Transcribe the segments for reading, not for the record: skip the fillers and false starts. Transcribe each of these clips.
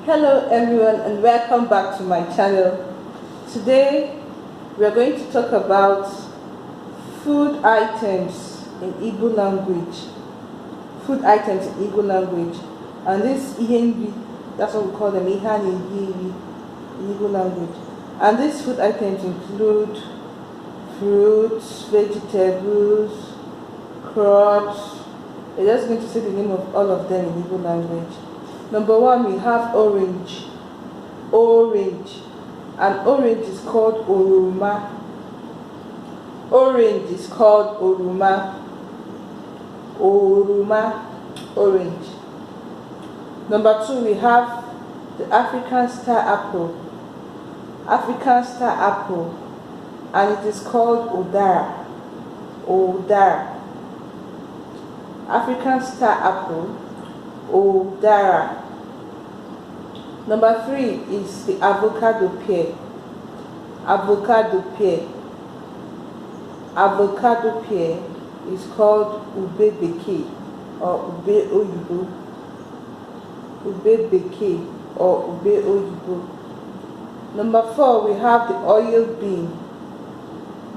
Hello everyone and welcome back to my channel. Today we are going to talk about food items in Igbo language. Food items in Igbo language. And this ihenri, that's what we call them, in Igbo language. And these food items include fruits, vegetables, crops. We're just going to say the name of all of them in Igbo language. Number one, we have orange. Orange. And orange is called oroma. Orange is called oroma. Oroma. Orange. Number two, we have the African star apple. African star apple. And it is called odara. Odara. African star apple. Odara. Number three is the avocado pear. Avocado pear. Avocado pear is called ube beke or ube oyibo. Ube beke or ube oyibo. Number four, we have the oil bean.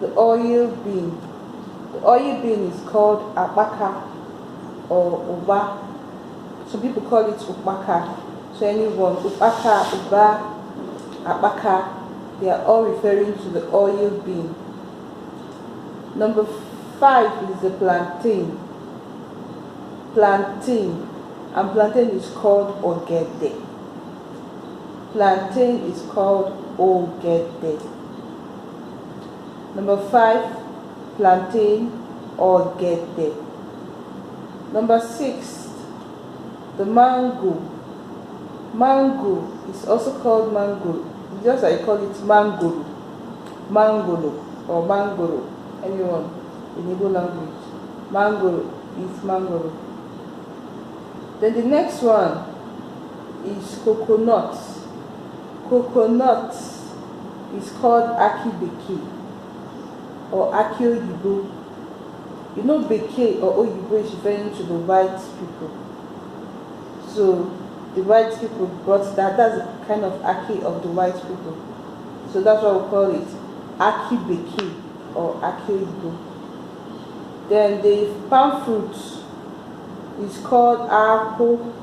The oil bean. The oil bean is called abaka or uba. Some people call it upaka. So anyone, upaka, uba, abaka, they are all referring to the oil bean. Number five is the plantain. Plantain. And plantain is called ogede. Plantain is called ogede. Number five, plantain, ogede. Number six, the mango. Mango is also called mango. Just like I call it mangoro. Mangoro or mangoro. Anyone in Igbo language. Mangoro is mangoro. Then the next one is coconut. Coconut is called aki beke or aki oyibo. You know, beke or oyibo is referring to the white people. So the white people brought that. That's the kind of aki of the white people. So that's what we call it, aki beke or aki oyibo. Then the palm fruit is called apple.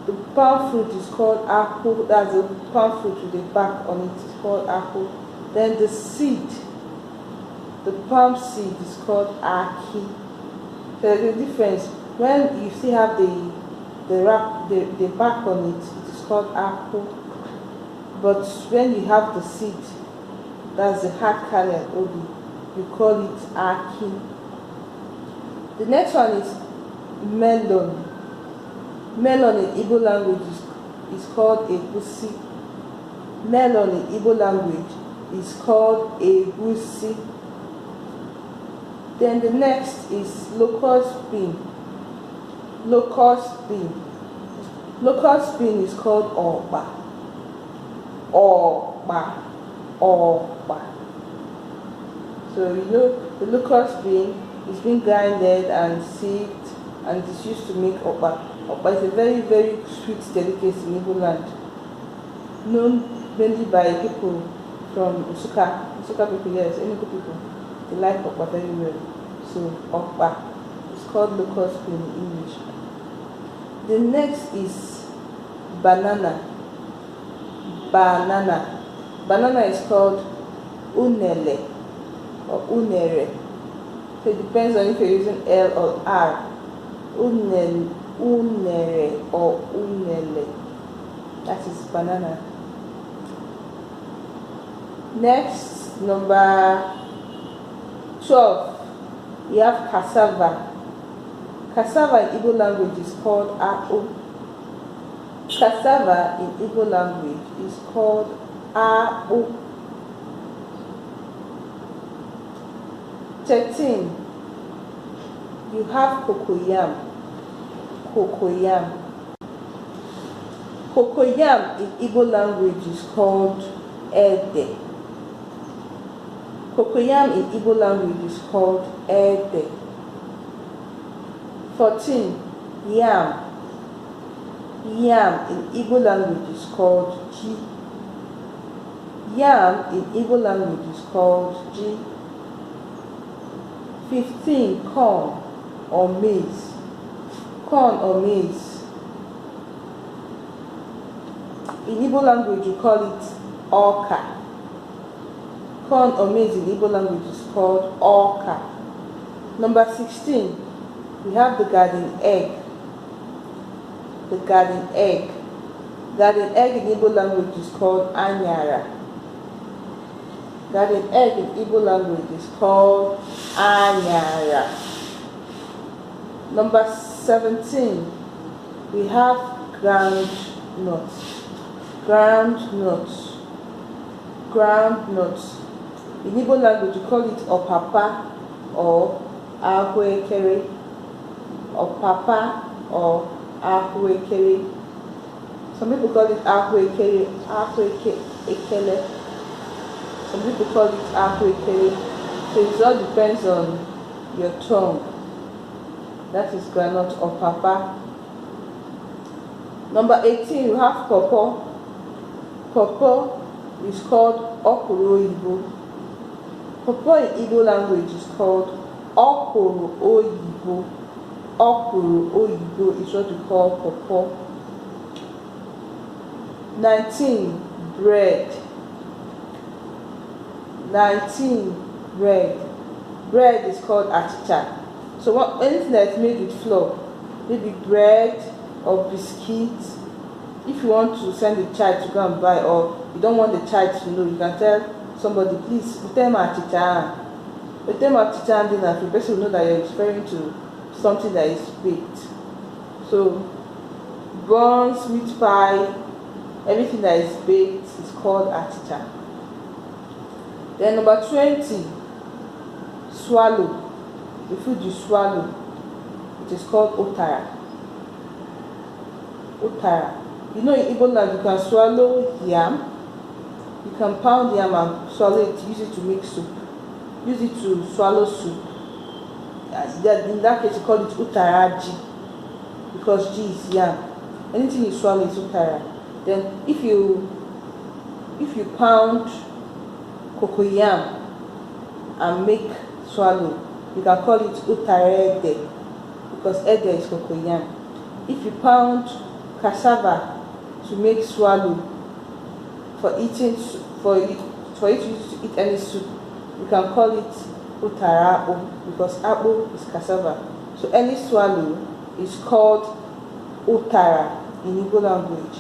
The palm fruit is called apple. That's the palm fruit with the back on it. It's called apple. Then the seed, the palm seed is called aki. So there's a difference. When you still have the back on it, it is called apple. But when you have the seed, that's the hard kernel obi, you call it aki. The next one is melon. Melon in Igbo language is called egusi. Melon in Igbo language is called egusi. Then the next is locust bean. Locust bean. Locust bean is called oba. Oba. Oba. So you know the locust bean is being grinded and sieved and is used to make oba. Oba is a very, very sweet delicacy in Igbo land, known mainly by people from Usuka people, yes, Enugu people. They like oba very well. So oba is called locust bean in English. The next is banana. Banana. Banana is called unele or unere. So it depends on if you're using L or R. Unere or unele. That is banana. Next, number 12, we have cassava. Cassava in Igbo language is called ako. Cassava in Igbo language is called ako. 13, you have cocoyam. Cocoyam. Cocoyam in Igbo language is called ede. Cocoyam in Igbo language is called ede. 14, yam. Yam in Igbo language is called ji. Yam in Igbo language is called ji. 15. Corn or maize. Corn or maize. In Igbo language, you call it oka. Corn or maize in Igbo language is called oka. Number 16, we have the garden egg. The garden egg. Garden egg in Igbo language is called anyara. Garden egg in Igbo language is called anyara. Number 17, we have groundnut. Groundnut. Groundnut. In Igbo language, you call it opapa or ahuekere. Opapa or ahuekere. Some people call it ahuekere, ahuekele. Some people call it ahuekere. So it all depends on your tongue. That is groundnut or papa. Number 18, we have pawpaw. Pawpaw is called okoro oyibo. Pawpaw in Igbo language is called okoro oyibo. Okoro oyibo is what we call pawpaw. 19, bread. 19, bread. Bread is called achicha. So anything that is made with flour, maybe bread or biscuits. If you want to send a child to go and buy, or you don't want the child to know, you can tell somebody, please, tell me achicha. Tell me achicha, and then the person will know that you're referring to something that is baked. So, buns, meat pie, everything that is baked is called achicha. Then number 20, swallow. The food you swallow, it is called otara. Otara. You know, in Igbo land, you can swallow yam. You can pound yam and swallow it. Use it to make soup. Use it to swallow soup. In that case, you call it utaraji, because ji is yam. Anything you swallow is utara. Then, if you pound cocoyam and make swallow, you can call it utarede, because ede is cocoyam. If you pound cassava to make swallow for eating, for it to eat any soup, you can call it utarabo, because abo is cassava. So any swallow is called utara in Igbo language.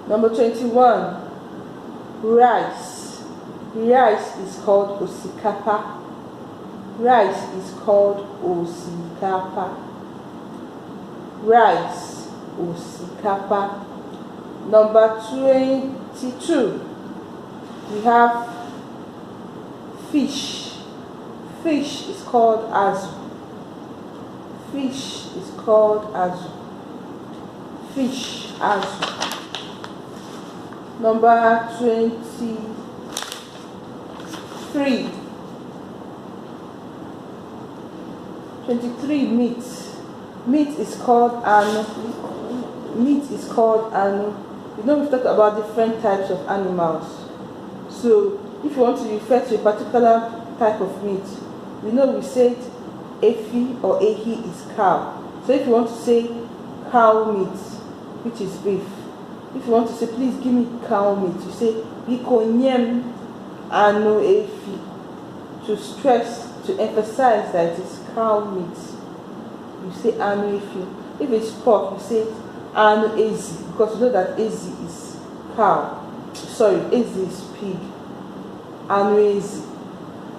Number 21, rice. Rice is called osikapa. Rice is called osikapa. Rice, osikapa. Number 22, we have fish. Fish is called azu. Fish is called azu. Fish, azu. Number 23. 23, meat. Meat is called anu. Meat is called anu. You know, we've talked about different types of animals. So if you want to refer to a particular type of meat, we know we said efi or ehi is cow. So if you want to say cow meat, which is beef, if you want to say, please give me cow meat, you say ikonyem anu efi, to stress, to emphasize that it is cow meat. You say anu efi. If it's pork, you say anu ezi, because you know that ezi is cow. Sorry, ezi is pig. Anu ezi.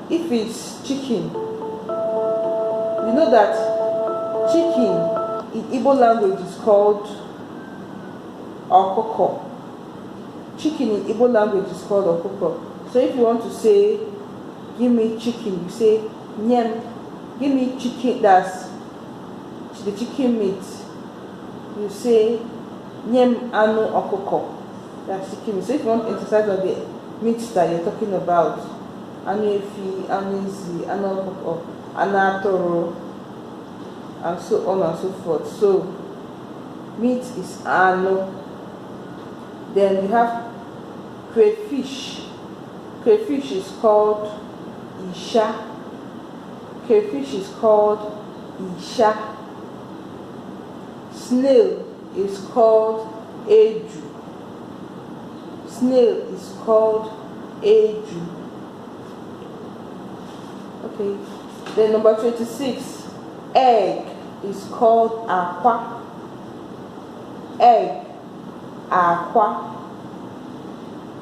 If it's chicken, you know that chicken in Igbo language is called okoko. Chicken in Igbo language is called okoko. So if you want to say, give me chicken, you say nyem. Give me chicken, that's the chicken meat. You say nyem anu okoko. That's chicken meat. So if you want to emphasize on the meat that you're talking about, anu efi, anu ezi, anu okoko, anu atoro, and so on and so forth. So Meat is anu. Then we have crayfish. Crayfish is called isha. Crayfish is called isha. Snail is called eju. Snail is called eju. Okay. Then number 26, egg is called aqua. Egg, aqua.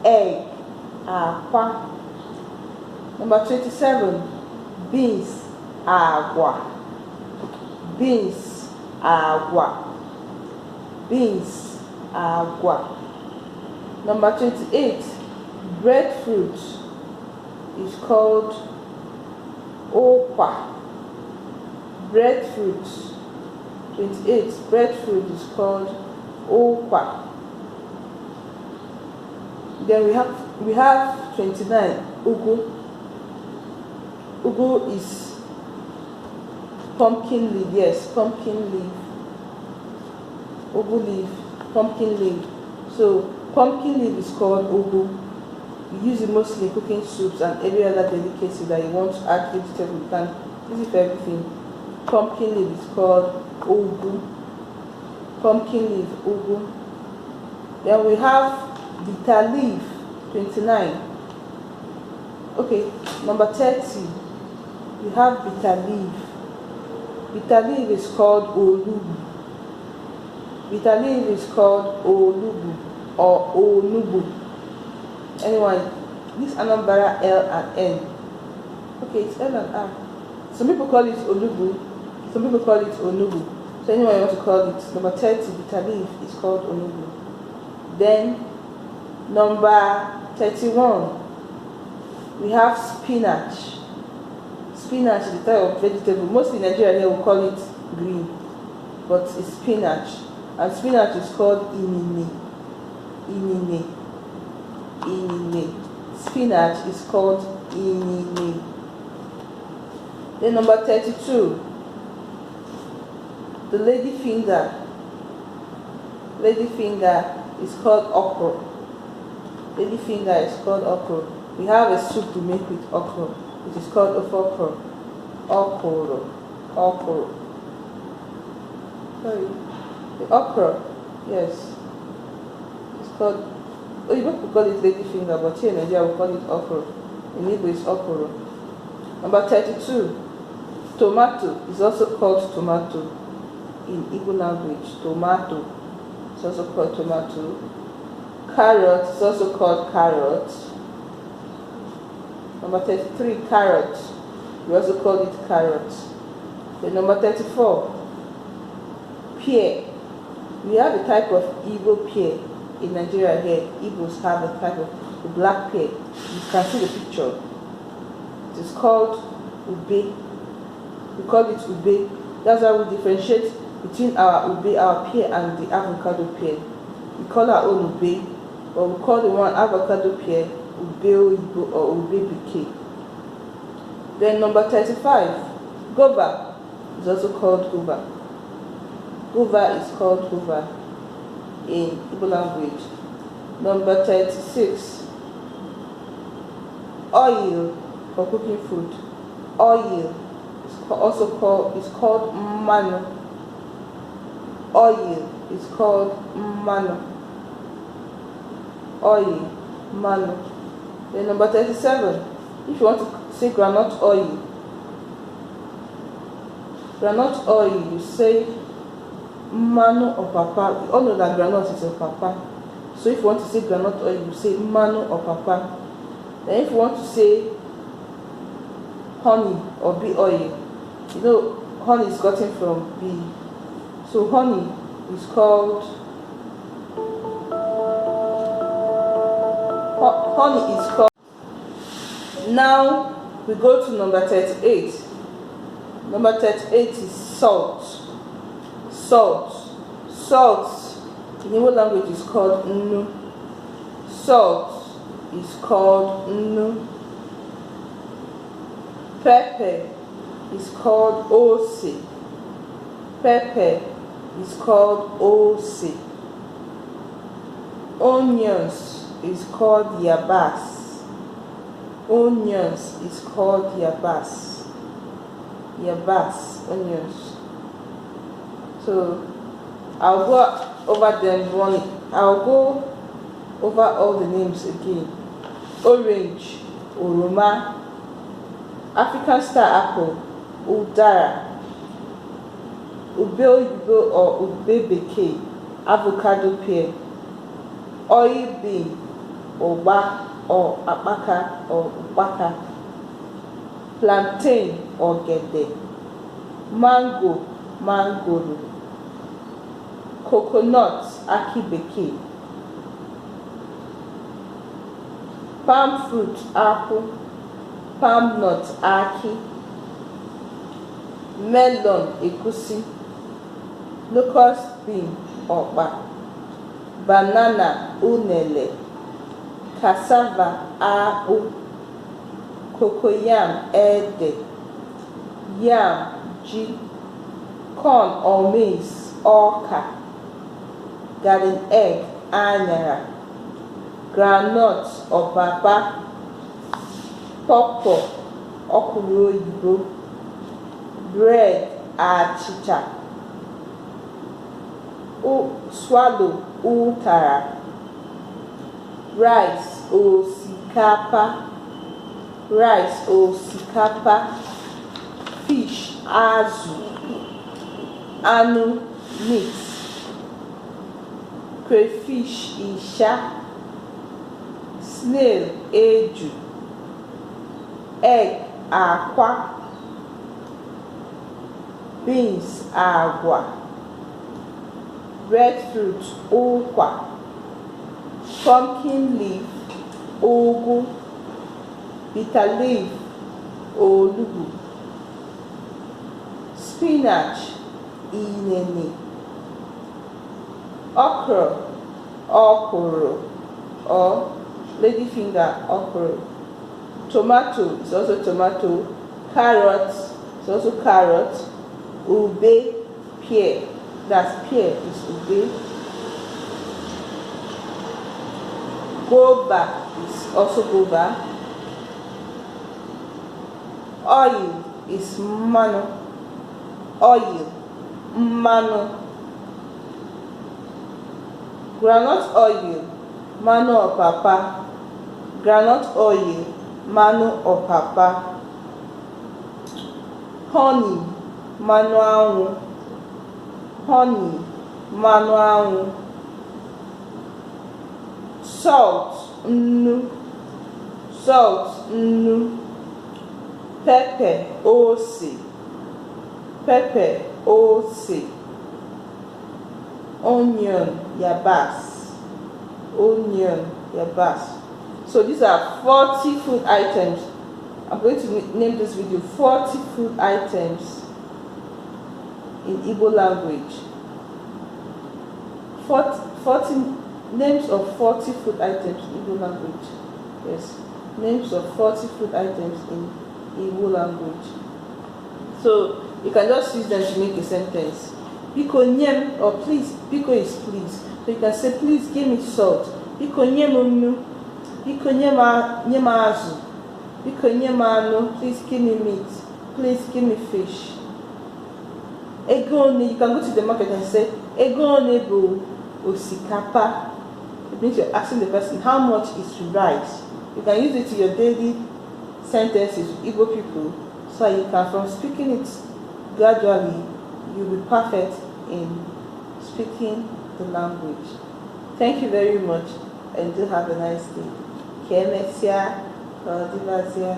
Egg, aqua. Number 27, beans, agua. Beans, agua. Beans, agua. Number 28, breadfruit is called okwa. Breadfruit. 28, breadfruit is called okwa. Then we have 29, ugu. Ugu is pumpkin leaf. Yes, pumpkin leaf. Ugu leaf, pumpkin leaf. So pumpkin leaf is called ugu. You use it mostly in cooking soups and every other delicacy that you want to add vegetable. You can use it for everything. Pumpkin leaf is called ugu. Pumpkin leaf, ugu. Then we have bitter leaf, 29. Okay, number 30. We have bitter leaf. Bitter leaf is called olubu. Bitter leaf is called olubu or onubu. Anyone, this Anambra L and N. Okay, it's L and R. Some people call it olubu, some people call it onubu. So anyone you want to call it. Number 30, bitter leaf is called onubu. Then number 31, we have spinach. Spinach is a type of vegetable. Mostly in Nigeria here we call it green, but it's spinach. And spinach is called inine. Inine. Inine. Spinach is called inine. Then number 32, the lady finger. Lady finger is called okra. Lady finger is called okra. We have a soup we make with okra, which is called okra. Okra. Okra. Sorry. The okra, yes. It's called, oh, you people call it lady finger, but here in Nigeria we call it okra. In Igbo it's okra. Number 32, tomato is also called tomato. In Igbo language, tomato is also called tomato. Carrot is also called carrot. Number 33, carrot. We also call it carrot. Then number 34, pear. We have a type of Igbo pear in Nigeria here. Igbos have a type of the black pear. You can see the picture. It is called ube. We call it ube. That's why we differentiate between our ube, our pear, and the avocado pear. We call our own ube, but we call the one avocado pear ube or ube bouquet. Then number 35, guava is also called guava. Guava is called guava in Igbo language. Number 36, oil for cooking food. Oil is called manu. Oil is called manu. Oil, manu. Then number 37, if you want to say groundnut oil, you say manu or papa. We all know that groundnut is a papa. So if you want to say groundnut oil, you say manu or papa. Then if you want to say honey or bee oil, you know honey is gotten from bee. So honey is called Now we go to number 38. Number 38 is salt. Salt in Igbo language is called nnu. Salt is called nnu. Pepper is called ose. Pepper is called ose. Onions is called yabas. Onions is called yabas. Yabas, onions. So I'll go over them one. I'll go over all the names again. Orange, oroma. African star apple, udara. Ube oyibo or ube bekee, avocado pear. Oil bean, oba or apaka or upaka. Plantain or gede. Mango, mangoro. Coconut, aki bekee. Palm fruit, apple. Palm nut, aki. Melon, egusi. Locust bean, ọ̀pà. Banana, unele. Cassava, akpụ. Cocoyam, ede. Yam, ji. Corn or maize, ọka. Garden egg, añara. Groundnut, ọ̀pàpà. Pọpọ, ọkwụrụ oyibo. Bread, achịcha. Swallow, ụtara. Rice, osikapa. Rice, osikapa. Fish, azụ. Anụ, meat. Crayfish, isha. Snail, eju. Egg, akwa. Beans, agwa. Breadfruit, ụkwa. Pumpkin leaf, ugu. Bitter leaf, olugbu. Spinach, inene. Okra, okoro or ladyfinger, okoro. Tomato is also tomato. Carrot is also carrot. Ube, pear. That's pear is ube. Guava is also guava. Oil is mmanụ. Oil, mmanụ. Groundnut oil, mmanụ ọpapa. Groundnut oil, mmanụ ọpapa. Honey, mmanụ anwụ. Honey, mmanụ anwụ. Salt, nnu. Salt, nnu. Pepper, ose. Pepper, ose. Onion, yabas. Onion, yabas. So these are 40 food items. I'm going to name this video 40 food items in Igbo language. 40 names of 40 food items in Igbo language. Yes, names of 40 food items in Igbo language. So you can just use them to make a sentence. Biko nyem, or please. Biko is please. So you can say, please give me salt. Biko nyem unu. Biko nyem azu. Biko nyem anu. Please give me meat. Please give me fish. Ego one, you can go to the market and say, ego one bu osikapa. It means you're asking the person how much is rice. You can use it to your daily sentences with Igbo people, so you can, from speaking it gradually, you'll be perfect in speaking the language. Thank you very much and do have a nice day. Kemesia, Divazia.